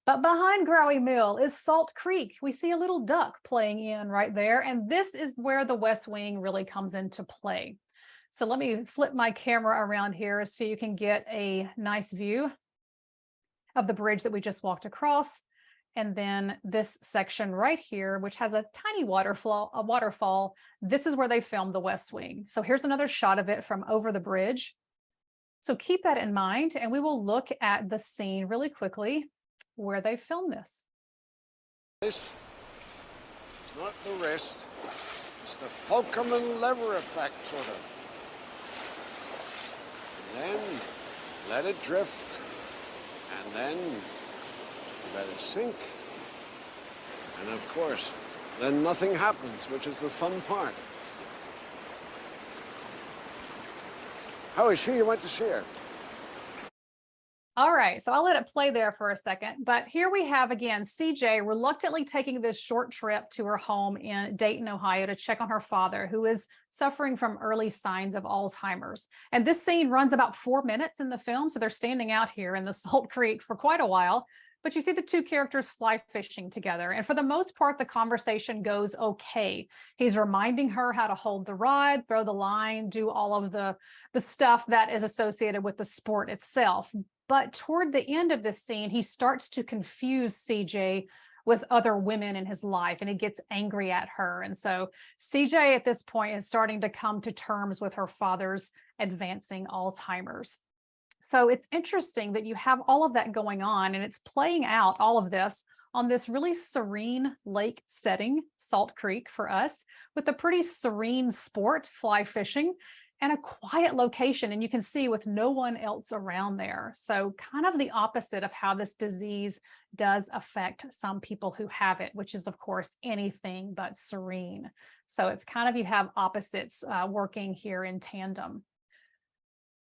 But behind Growy Mill is Salt Creek. We see a little duck playing in right there, and this is where the West Wing really comes into play. So let me flip my camera around here so you can get a nice view of the bridge that we just walked across. And then this section right here, which has a tiny waterfall, this is where they filmed the West Wing. So here's another shot of it from over the bridge. So keep that in mind, and we will look at the scene really quickly where they filmed this. This is not the wrist, it's the fulcrum and lever effect, sort of. And then let it drift, and then let it sink. And of course, then nothing happens, which is the fun part. How is she? You went to see her. All right, so I'll let it play there for a second. But here we have again CJ reluctantly taking this short trip to her home in Dayton, Ohio to check on her father, who is suffering from early signs of Alzheimer's. And this scene runs about 4 minutes in the film, so they're standing out here in the Salt Creek for quite a while. But you see the two characters fly fishing together. And for the most part, the conversation goes okay. He's reminding her how to hold the rod, throw the line, do all of the stuff that is associated with the sport itself. But toward the end of this scene, he starts to confuse CJ with other women in his life, and he gets angry at her. And so CJ at this point is starting to come to terms with her father's advancing Alzheimer's. So it's interesting that you have all of that going on, and it's playing out all of this on this really serene lake setting, Salt Creek for us, with a pretty serene sport, fly fishing, and a quiet location. And you can see with no one else around there. So kind of the opposite of how this disease does affect some people who have it, which is of course anything but serene. So it's kind of, you have opposites working here in tandem.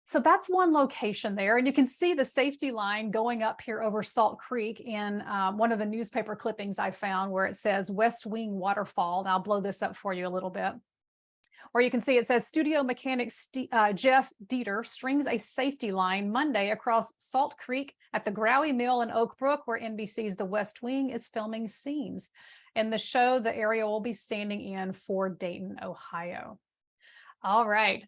So that's one location there. And you can see the safety line going up here over Salt Creek in one of the newspaper clippings I found where it says West Wing Waterfall. And I'll blow this up for you a little bit. Or you can see it says studio mechanic Jeff Dieter strings a safety line Monday across Salt Creek at the Growy Mill in Oak Brook, where NBC's The West Wing is filming scenes. In the show, the area will be standing in for Dayton, Ohio. All right,